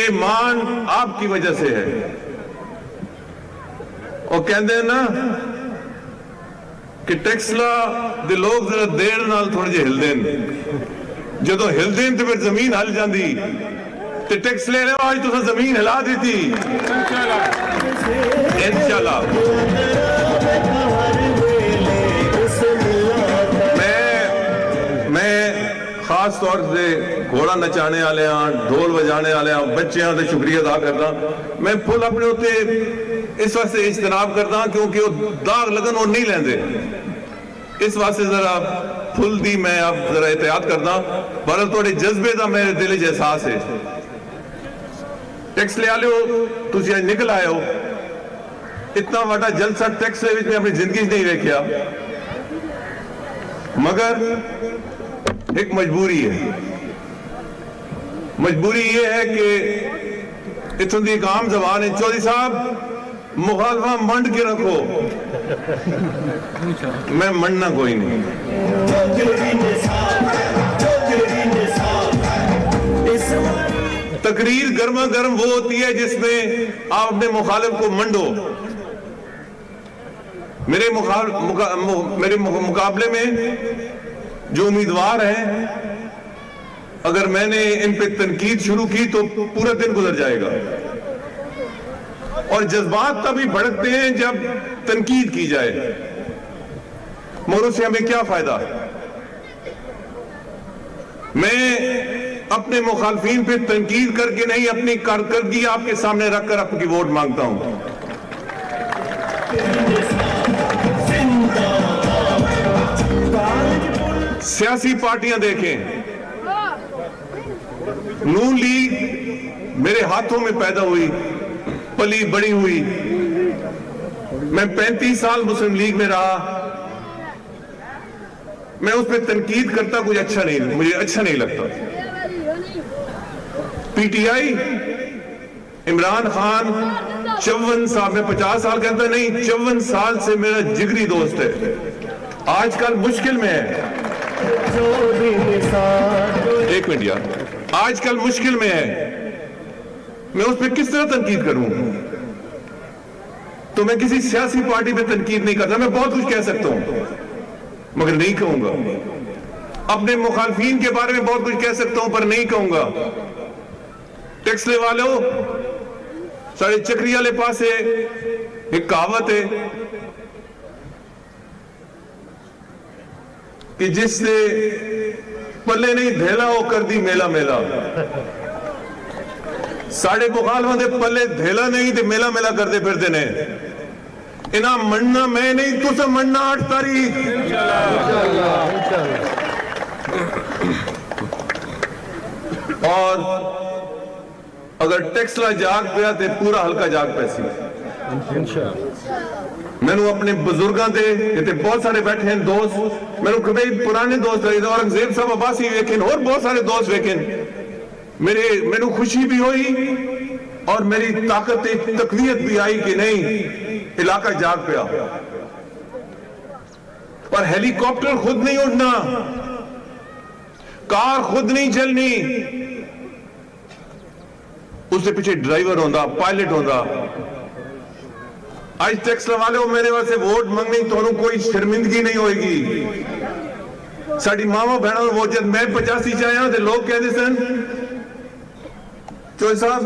یہ مان آپ کی وجہ سے ہے. اور کہندے ہیں نا کہ ٹیکسلا دے لوگ ذرا دیر نال تھوڑے جے ہل دین, جدو ہل دین تو پھر زمین ہل جاندی. تے ٹیکس لے رہے ہو آج تو زمین ہلا دیتی انشاءاللہ. میں خاص طور سے گھوڑا نچانے والے ہاں, ڈھول بجانے والے ہاں, بچیاں دے شکریہ ادا کرتا. میں پھل اپنے ہوتے اس واسطے اجتناب کرتا کیونکہ وہ داغ لگن وہ نہیں لیندے. اس واسطے ذرا پھل دی میں اب ذرا احتیاط کرتا. بہرحال تھوڑے جذبے دا میرے دل وچ احساس ہے. ٹیکس لے آلے ہو تسی آج نکل آئے ہو, اتنا وڈا جلسہ ٹیکس لے میں اپنی زندگی نہیں دیکھیا, مگر ایک مجبوری ہے. مجبوری یہ ہے کہ اتن دی ایک عام زبان ہے, چودھری صاحب مخالفہ منڈ کے رکھو. میں منڈنا کوئی نہیں. تقریر گرما گرم وہ ہوتی ہے جس میں آپ اپنے مخالف کو منڈو. میرے مقابلے میں جو امیدوار ہیں, اگر میں نے ان پہ تنقید شروع کی تو پورا دن گزر جائے گا. اور جذبات تبھی بھڑکتے ہیں جب تنقید کی جائے, مگر اس سے ہمیں کیا فائدہ. میں اپنے مخالفین پہ تنقید کر کے نہیں, اپنی کارکردگی آپ کے سامنے رکھ کر آپ کی ووٹ مانگتا ہوں. سیاسی پارٹیاں دیکھیں, نون لیگ میرے ہاتھوں میں پیدا ہوئی, پلی بڑی ہوئی. میں 35 سال مسلم لیگ میں رہا. میں اس پہ تنقید کرتا کچھ اچھا نہیں, مجھے اچھا نہیں لگتا. P T I Imran Khan 54 سال, میں 50 سال کہتا نہیں, 54 سال سے میرا جگری دوست ہے. آج کل مشکل میں ہے, ایک منٹ یار, آج کل مشکل میں ہے. میں اس پہ کس طرح تنقید کروں؟ تو میں کسی سیاسی پارٹی پہ تنقید نہیں کرتا. میں بہت کچھ کہہ سکتا ہوں مگر نہیں کہوں گا. اپنے مخالفین کے بارے میں بہت کچھ کہہ سکتا ہوں پر نہیں کہوں گا. ٹیکس لے والوں, سارے چکری والے پاس ایک کہاوت ہے کہ جس سے پلے نہیں دھیلا ہو کر دی میلا میلا. ساڑھے مخالفوں دے پلے دھیلا نہیں تے میلا میلا کرتے پھرتے نے. انہاں مننا میں نہیں, تو سے مننا 8 تاریخ. اور اگر ٹیکسلا جاگ پیا تے پورا حلقہ جاگ پیسی. میں نے اپنے بزرگاں دے یہ بہت سارے بیٹھے ہیں دوست, میں نے کبھی پرانے دوست رہے, اورنگزیب صاحب عباسی ویکن اور بہت سارے دوست ویکن. میں نے خوشی بھی ہوئی اور میری طاقت تقویت بھی آئی کہ نہیں علاقہ جاگ پیا. پر ہیلی کاپٹر خود نہیں اڑنا, کار خود نہیں چلنی, اس سے پیچھے ڈرائیور ہوندا, پائلٹ ہوندا. آج ٹیکس والے ہو میرے واسطے ووٹ منگنی تو انہوں کوئی شرمندگی نہیں ہوئے گی. ساڑی ماما بہنوں وہ جب میں 85 چاہیاں تھے لوگ کہتے سن چوہے صاحب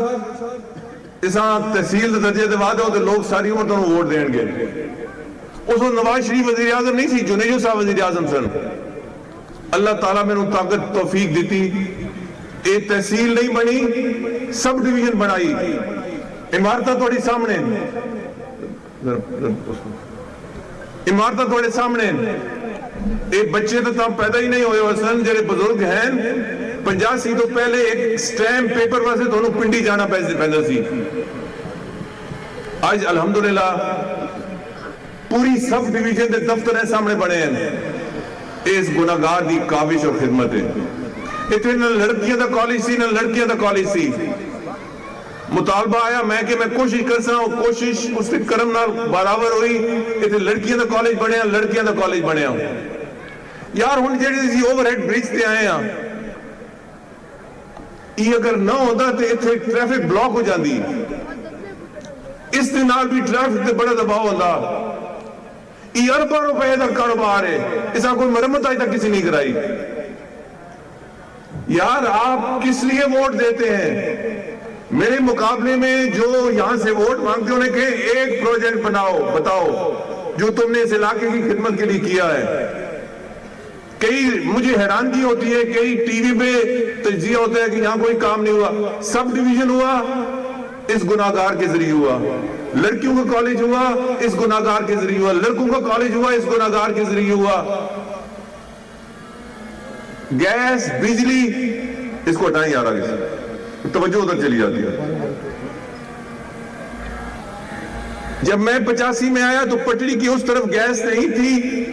اساں تحصیل درجے دے وعدے ہو تو لوگ ساری عمر تو ووٹ دیں گے. اس وقت نواز شریف وزیر اعظم نہیں سی, جنیجو صاحب وزیر اعظم سن. اللہ تعالیٰ میں نے طاقت توفیق دیتی, ایک تحصیل نہیں بنی, سب ڈویژن بنائی. عمارتہ تھوڑی سامنے, عمارتہ تھوڑے سامنے. ایک بچے تو تم پیدا ہی نہیں ہوئے وسن جڑے بزرگ ہیں 85 تو پہلے ایک سٹیمپ پیپر واسطے تو انہوں پنڈی جانا پہندا سی. آج الحمدللہ پوری سب ڈویژن دے دفتر ہیں سامنے بنے ہیں. اس گناہگار دی کاوش اور خدمت ہے. اتنے نہ لڑکیاں دا کالج سی نہ لڑکیاں دا کالج سی. مطالبہ آیا میں کہ میں کوشش کرسا ہوں, کوشش اس کے کرم نال برابر ہوئی. اتنے لڑکیاں دا کالج بنے ہیں, لڑکیاں دا کالج بنے ہیں. یار ہن جڑے سی اوور ہیڈ برج تے آئے ہیں یہ اگر نہ ہوتا تو اتنے ٹریفک بلاک ہو جاندی, اس دے نال بھی ٹریفک تے بڑا دباؤ ہوتا. یہ اربوں روپے کا کاروبار ہے, اس کا کوئی مرمت آج تک کسی نہیں کرائی. یار آپ کس لیے ووٹ دیتے ہیں؟ میرے مقابلے میں جو یہاں سے ووٹ مانگتے انہیں کہ ایک پروجیکٹ بناؤ, بتاؤ جو تم نے اس علاقے کی خدمت کے لیے کیا ہے. کئی مجھے حیرانگی ہوتی ہے, کئی ٹی وی پہ تجزیہ ہوتا ہے کہ یہاں کوئی کام نہیں ہوا. سب ڈویژن ہوا, اس گناہگار کے ذریعے ہوا. لڑکیوں کا کالج ہوا, اس گناہگار کے ذریعے ہوا. لڑکوں کا کالج ہوا, اس گناہگار کے ذریعے ہوا. گیس, بجلی, اس کو ہٹائیں یار آگے سے, توجہ ادھر چلی جاتی ہے. جب میں 85 میں آیا تو پٹڑی کی اس طرف گیس نہیں تھی,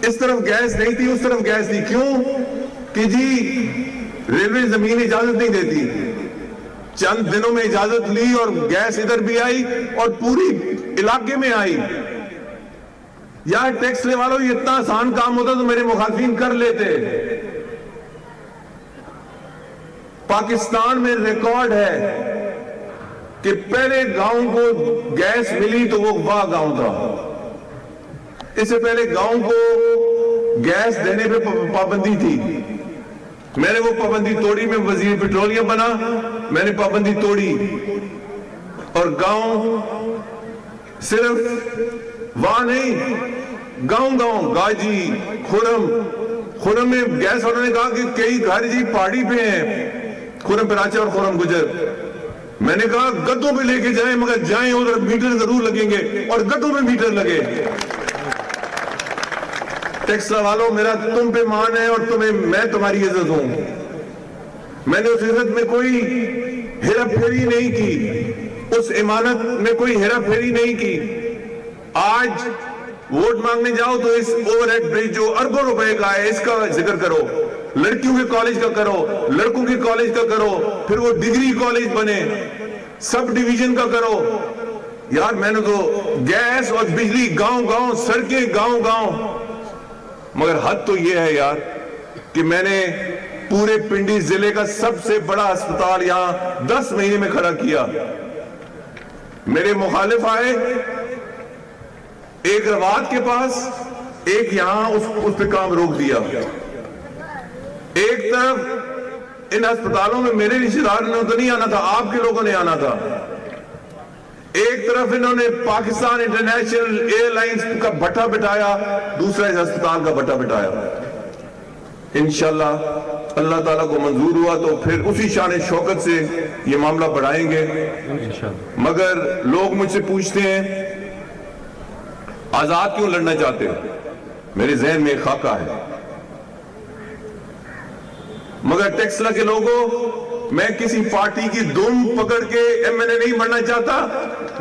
اس طرف گیس نہیں تھی, اس طرف گیس تھی. کیوں کہ جی ریلوے زمین اجازت نہیں دیتی. چند دنوں میں اجازت لی اور گیس ادھر بھی آئی اور پوری علاقے میں آئی. یار ٹیکس لے والوں, یہ اتنا آسان کام ہوتا تو میرے مخالفین کر لیتے. پاکستان میں ریکارڈ ہے کہ پہلے گاؤں کو گیس ملی تو وہ واہ گاؤں تھا. اس سے پہلے گاؤں کو گیس دینے پہ پابندی تھی. میں نے وہ پابندی توڑی, میں وزیر پیٹرولیم بنا, میں نے پابندی توڑی اور گاؤں صرف وہاں نہیں, گاؤں گاؤں گاجی, خرم میں گیس والوں نے کہا کہ کئی گھر جی پہاڑی پہ ہیں, خرم پراچا اور خرم گجر. میں نے کہا گدوں پہ لے کے جائیں, مگر جائیں ادھر میٹر ضرور لگیں گے, اور گدوں پہ میٹر لگے. ٹیکس والوں, میرا تم پہ مان ہے اور میں تمہاری عزت ہوں. میں نے اس عزت میں کوئی ہیرا پھیری نہیں کی, اس امانت میں کوئی ہیرا پھیری نہیں کی. آج ووٹ مانگنے جاؤ تو اس اوور ہیڈ برج جو اربوں روپے کا ہے اس کا ذکر کرو, لڑکیوں کے کالج کا کرو, لڑکوں کے کالج کا کرو, پھر وہ ڈگری کالج بنے, سب ڈویژن کا کرو. یار میں نے تو گیس اور بجلی گاؤں گاؤں, سڑکیں گاؤں گاؤں. مگر حد تو یہ ہے یار کہ میں نے پورے پنڈی ضلع کا سب سے بڑا اسپتال یہاں 10 مہینے میں کھڑا کیا. میرے مخالف آئے ایک رواد کے پاس, ایک یہاں, اس پہ کام روک دیا. ایک طرف ان اسپتالوں میں میرے رشتہ داروں نے تو نہیں آنا تھا, آپ کے لوگوں نے آنا تھا. ایک طرف انہوں نے پاکستان انٹرنیشنل ایئر لائنز کا بٹھا بٹھایا, دوسرا اس اسپتال کا بٹھا بٹھایا. انشاءاللہ اللہ تعالیٰ کو منظور ہوا تو پھر اسی شان شوکت سے یہ معاملہ بڑھائیں گے. مگر لوگ مجھ سے پوچھتے ہیں آزاد کیوں لڑنا چاہتے ہیں؟ میرے ذہن میں ایک خاکہ ہے. مگر ٹیکسلا کے لوگوں, میں کسی پارٹی کی دم پکڑ کے ایم این اے نہیں بننا چاہتا,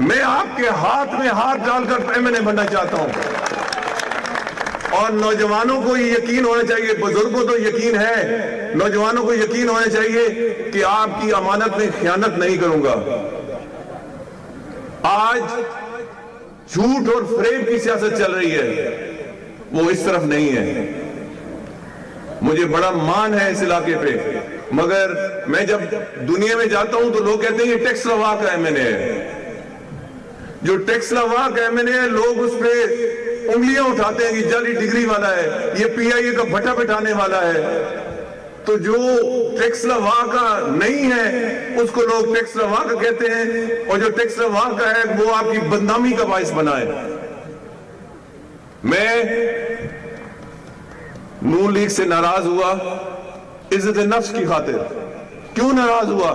میں آپ کے ہاتھ میں ہاتھ ڈال کر ایم این اے بننا چاہتا ہوں. اور نوجوانوں کو یہ یقین ہونا چاہیے, بزرگوں تو یقین ہے, نوجوانوں کو یقین ہونا چاہیے کہ آپ کی امانت میں خیانت نہیں کروں گا. آج جھوٹ اور فریب کی سیاست چل رہی ہے, وہ اس طرف نہیں ہے. مجھے بڑا مان ہے اس علاقے پہ, مگر میں جب دنیا میں جاتا ہوں تو لوگ کہتے ہیں یہ ٹیکس لوا کا ایم این اے ہے. جو ٹیکس لوا کا ایم این اے ہے, لوگ اس پہ انگلیاں اٹھاتے ہیں کہ جعلی ڈگری والا ہے, یہ پی آئی اے کا بھٹا بٹھانے والا ہے. تو جو ٹیکس لوا کا نہیں ہے اس کو لوگ ٹیکس لوا کا کہتے ہیں, اور جو ٹیکس لوا کا ہے وہ آپ کی بدنامی کا باعث بنا ہے. میں نون لیگ سے ناراض ہوا عزت نفس کی خاطر. کیوں ناراض ہوا؟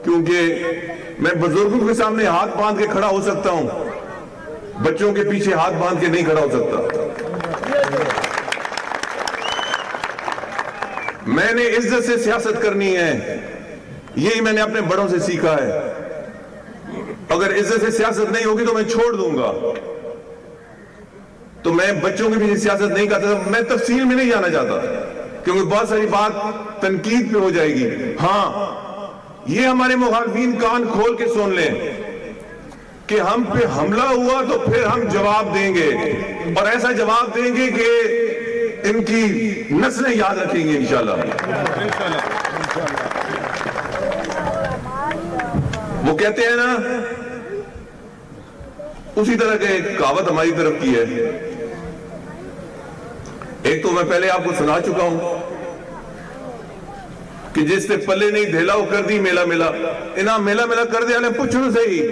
کیونکہ میں بزرگوں کے سامنے ہاتھ باندھ کے کھڑا ہو سکتا ہوں, بچوں کے پیچھے ہاتھ باندھ کے نہیں کھڑا ہو سکتا. میں نے عزت سے سیاست کرنی ہے, یہی میں نے اپنے بڑوں سے سیکھا ہے. اگر عزت سے سیاست نہیں ہوگی تو میں چھوڑ دوں گا. تو میں بچوں کے پیچھے سیاست نہیں کرتا. میں تفصیل میں نہیں جانا چاہتا کیونکہ بہت ساری بات تنقید پہ ہو جائے گی. ہاں, یہ ہمارے مخالفین کان کھول کے سن لیں کہ ہم پہ حملہ ہوا تو پھر ہم جواب دیں گے, اور ایسا جواب دیں گے کہ ان کی نسلیں یاد رکھیں گے انشاءاللہ. وہ کہتے ہیں نا, اسی طرح کے کہاوت ہماری طرف کی ہے. ایک تو میں پہلے آپ کو سنا چکا ہوں کہ جس نے پلے نہیں دھیلا وہ کر دی میلا میلا. انہاں میلا میلا کر دیا پوچھو صحیح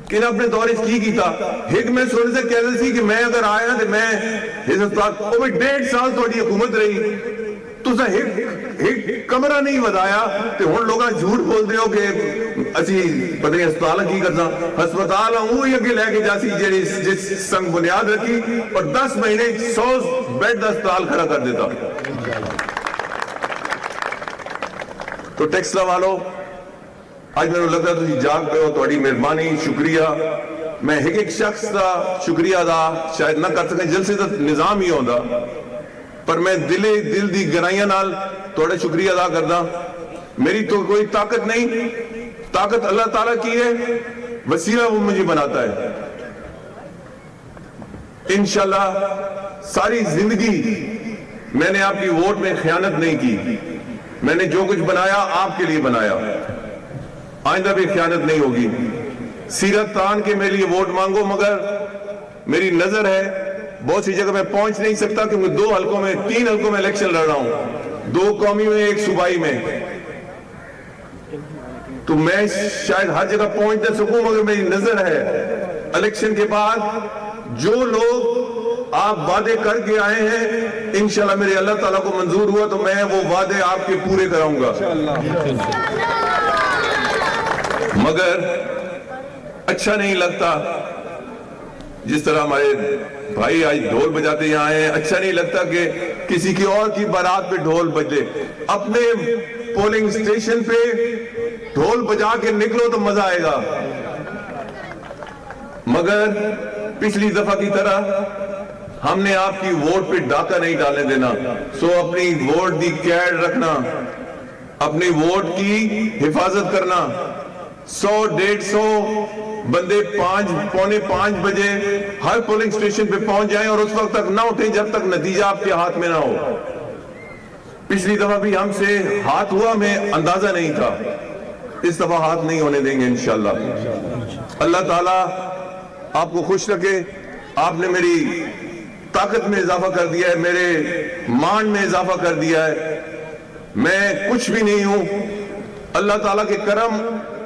کہ انہاں اپنے دور اس کی کیتا. ایک میں سونے سے کہہ رہی تھی کہ میں اگر آیا تو میں حضرت وہ 1.5 سال تھوڑی حکومت رہی تو ایک کمرہ نہیں ودایا تو ہن لوگاں جھوٹ بول دیو کہ اسی پتہ نہیں ہسپتال کی کرنا. ہسپتال ہوں ہی اگے لے کے جاسی جس سنگ بنیاد رکھی اور 10 مہینے 100 بیڈ دا ہسپتال کھڑا کر دیتا. تو ٹیکسلا والو آج میں لگتا ہے تھی جاگ پہ ہو, تھوڑی مہربانی شکریہ. میں ایک شخص دا شکریہ ادا شاید نہ کر سکیں, جلسے دا نظام ہی ہوندا, پر میں دل دی گہرائیاں نال تھوڑا شکریہ ادا کردا. میری تو کوئی طاقت نہیں, طاقت اللہ تعالیٰ کی ہے, وسیلہ وہ مجھے بناتا ہے. انشاءاللہ ساری زندگی میں نے آپ کی ووٹ میں خیانت نہیں کی. میں نے جو کچھ بنایا آپ کے لیے بنایا, آئندہ بھی خیانت نہیں ہوگی. سیرت تان کے میرے لیے ووٹ مانگو, مگر میری نظر ہے بہت سی جگہ میں پہنچ نہیں سکتا کیونکہ 2 حلقوں میں 3 حلقوں میں الیکشن لڑ رہا ہوں, 2 قومی میں 1 صوبائی میں. تو میں شاید ہر جگہ پہنچ نہ سکوں, مگر میری نظر ہے الیکشن کے بعد جو لوگ آپ وعدے کر کے آئے ہیں انشاءاللہ میرے اللہ تعالیٰ کو منظور ہوا تو میں وہ وعدے آپ کے پورے کراؤں گا. مگر اچھا نہیں لگتا جس طرح ہمارے بھائی آج ڈھول بجاتے یہاں آئے ہیں, اچھا نہیں لگتا کہ کسی کی اور کی بارات پہ ڈھول بجے. اپنے پولنگ سٹیشن پہ ڈھول بجا کے نکلو تو مزہ آئے گا. مگر پچھلی دفعہ کی طرح ہم نے آپ کی ووٹ پہ ڈاکہ نہیں ڈالنے دینا. سو اپنی ووٹ دی کیڈ رکھنا, اپنی ووٹ کی حفاظت کرنا. 100-150 بندے 4:45 بجے ہر پولنگ سٹیشن پہ پہنچ جائیں اور اس وقت تک نہ اٹھیں جب تک نتیجہ آپ کے ہاتھ میں نہ ہو. پچھلی دفعہ بھی ہم سے ہاتھ ہوا, میں اندازہ نہیں تھا. اس دفعہ ہاتھ نہیں ہونے دیں گے انشاءاللہ. اللہ تعالیٰ آپ کو خوش رکھے. آپ نے میری طاقت میں اضافہ کر دیا ہے, میرے مان میں اضافہ کر دیا ہے. میں کچھ بھی نہیں ہوں, اللہ تعالیٰ کے کرم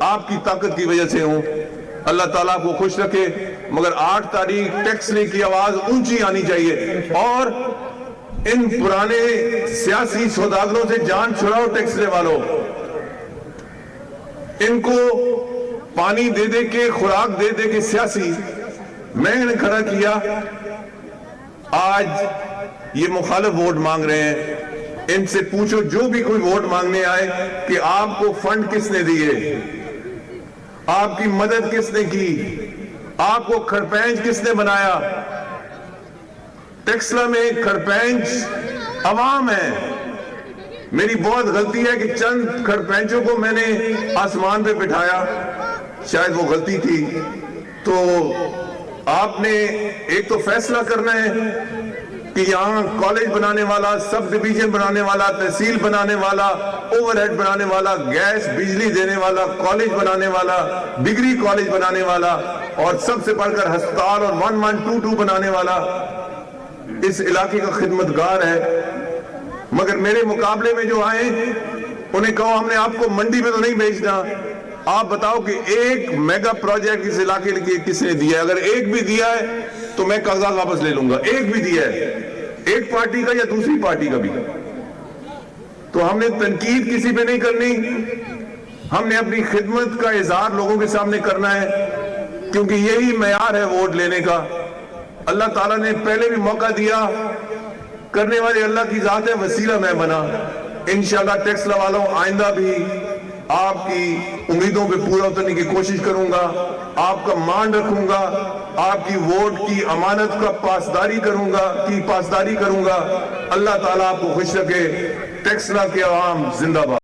آپ کی طاقت کی وجہ سے ہوں. اللہ تعالیٰ آپ کو خوش رکھے. مگر 8 تاریخ ٹیکسلے کی آواز اونچی آنی چاہیے اور ان پرانے سیاسی سوداگروں سے جان چھڑاؤ. ٹیکسلے والوں, ان کو پانی دے دے کے, خوراک دے دے کے سیاسی میں نے کھڑا کیا. آج یہ مخالف ووٹ مانگ رہے ہیں. ان سے پوچھو جو بھی کوئی ووٹ مانگنے آئے کہ آپ کو فنڈ کس نے دیے, آپ کی مدد کس نے کی, آپ کو کھڑپینچ کس نے بنایا. ٹیکسلا میں کھڑپینچ عوام ہے. میری بہت غلطی ہے کہ چند کھڑپینچوں کو میں نے آسمان پہ بٹھایا, شاید وہ غلطی تھی. تو آپ نے ایک تو فیصلہ کرنا ہے کہ یہاں کالج بنانے والا, سب ڈویژن بنانے والا, تحصیل بنانے والا, اوور ہیڈ بنانے والا, گیس بجلی دینے والا, کالج بنانے والا, ڈگری کالج بنانے والا اور سب سے بڑھ کر ہسپتال اور 1122 بنانے والا اس علاقے کا خدمتگار ہے. مگر میرے مقابلے میں جو آئے انہیں کہو ہم نے آپ کو منڈی میں تو نہیں بھیجنا, آپ بتاؤ کہ ایک میگا پروجیکٹ اس علاقے کے کس نے دیا ہے. اگر ایک بھی دیا ہے تو میں کاغذات واپس لے لوں گا. ایک بھی دیا ہے, ایک پارٹی کا یا دوسری پارٹی کا بھی. تو ہم نے تنقید کسی پہ نہیں کرنی, ہم نے اپنی خدمت کا اظہار لوگوں کے سامنے کرنا ہے کیونکہ یہی معیار ہے ووٹ لینے کا. اللہ تعالیٰ نے پہلے بھی موقع دیا, کرنے والے اللہ کی ذات ہے, وسیلہ میں بنا. انشاءاللہ ٹیکسلا والوں آئندہ بھی آپ کی امیدوں پہ پورا اترنے کی کوشش کروں گا, آپ کا مان رکھوں گا, آپ کی ووٹ کی امانت کا پاسداری کروں گا. اللہ تعالیٰ آپ کو خوش رکھے. ٹیکسلا کے عوام زندہ باد.